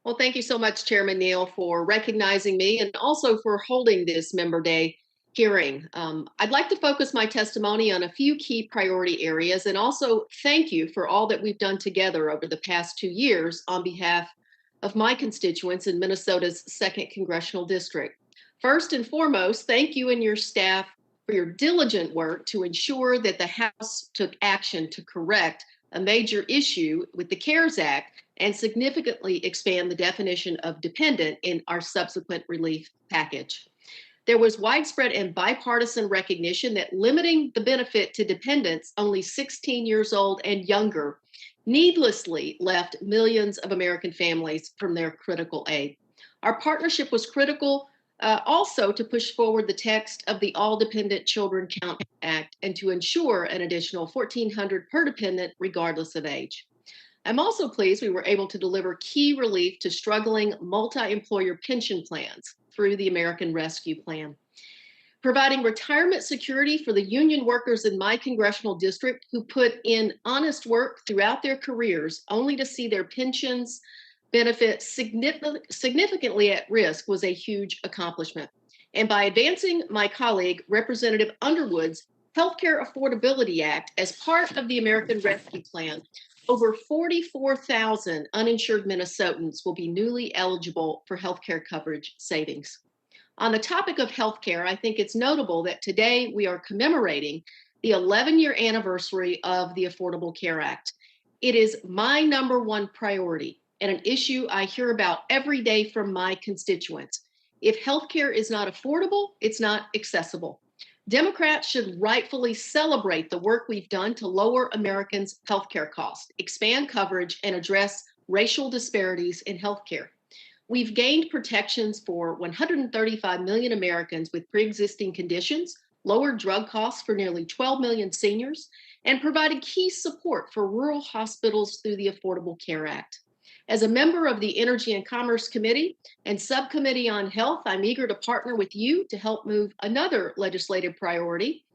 Well, thank you so much, Chairman Neal, for recognizing me and also for holding this Member Day hearing. I'd like to focus my testimony on a few key priority areas and also thank you for all that we've done together over the past 2 years on behalf of my constituents in Minnesota's 2nd Congressional District. First and foremost, thank you and your staff for your diligent work to ensure that the House took action to correct a major issue with the CARES Act and significantly expand the definition of dependent in our subsequent relief package. There was widespread and bipartisan recognition that limiting the benefit to dependents only 16 years old and younger needlessly left millions of American families from their critical aid. Our partnership was critical also to push forward the text of the All Dependent Children Count Act and to ensure an additional $1,400 per dependent regardless of age. I'm also pleased we were able to deliver key relief to struggling multi-employer pension plans through the American Rescue Plan. Providing retirement security for the union workers in my congressional district who put in honest work throughout their careers only to see their pensions benefits significantly at risk was a huge accomplishment. And by advancing my colleague, Representative Underwood's Healthcare Affordability Act as part of the American Rescue Plan, over 44,000 uninsured Minnesotans will be newly eligible for healthcare coverage savings. On the topic of healthcare, I think it's notable that today we are commemorating the 11-year anniversary of the Affordable Care Act. It is my #1 priority and an issue I hear about every day from my constituents. If healthcare is not affordable, it's not accessible. Democrats should rightfully celebrate the work we've done to lower Americans' healthcare costs, expand coverage, and address racial disparities in healthcare. We've gained protections for 135 million Americans with pre-existing conditions, lowered drug costs for nearly 12 million seniors, and provided key support for rural hospitals through the Affordable Care Act. As a member of the Energy and Commerce Committee and Subcommittee on Health, I'm eager to partner with you to help move another legislative priority,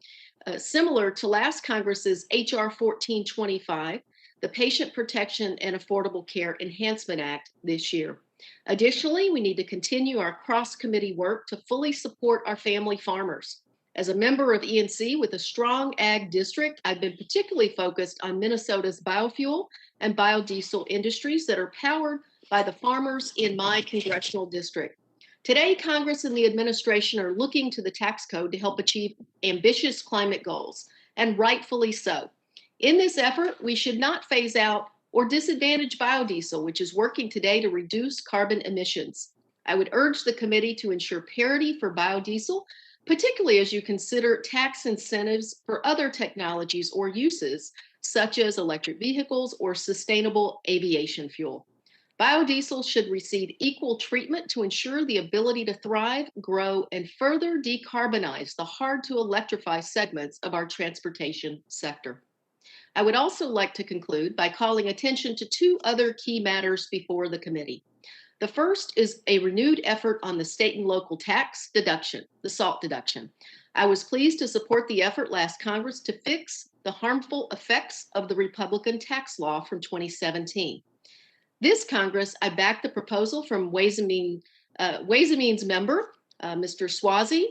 similar to last Congress's H.R. 1425, the Patient Protection and Affordable Care Enhancement Act this year. Additionally, we need to continue our cross-committee work to fully support our family farmers. As a member of ENC with a strong ag district, I've been particularly focused on Minnesota's biofuel and biodiesel industries that are powered by the farmers in my congressional district. Today, Congress and the administration are looking to the tax code to help achieve ambitious climate goals, and rightfully so. In this effort, we should not phase out or disadvantage biodiesel, which is working today to reduce carbon emissions. I would urge the committee to ensure parity for biodiesel, particularly as you consider tax incentives for other technologies or uses, such as electric vehicles or sustainable aviation fuel. Biodiesel should receive equal treatment to ensure the ability to thrive, grow, and further decarbonize the hard-to-electrify segments of our transportation sector. I would also like to conclude by calling attention to two other key matters before the committee. The first is a renewed effort on the state and local tax deduction, the SALT deduction. I was pleased to support the effort last Congress to fix the harmful effects of the Republican tax law from 2017. This Congress, I backed the proposal from Ways and Means member, Mr. Suozzi,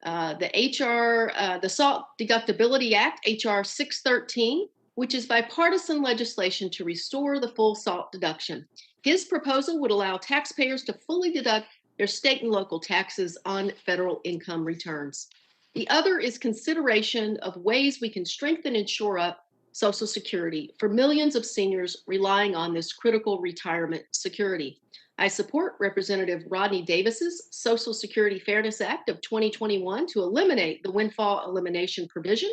the SALT Deductibility Act, H.R. 613, which is bipartisan legislation to restore the full SALT deduction. His proposal would allow taxpayers to fully deduct their state and local taxes on federal income returns. The other is consideration of ways we can strengthen and shore up Social Security for millions of seniors relying on this critical retirement security. I support Representative Rodney Davis's Social Security Fairness Act of 2021 to eliminate the windfall elimination provision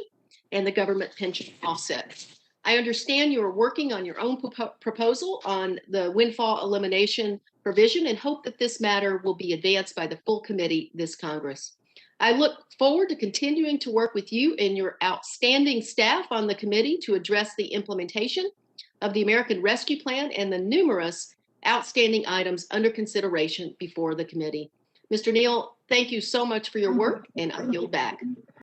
and the government pension offset. I understand you are working on your own proposal on the windfall elimination provision and hope that this matter will be advanced by the full committee this Congress. I look forward to continuing to work with you and your outstanding staff on the committee to address the implementation of the American Rescue Plan and the numerous outstanding items under consideration before the committee. Mr. Neal, thank you so much for your work, and I yield back.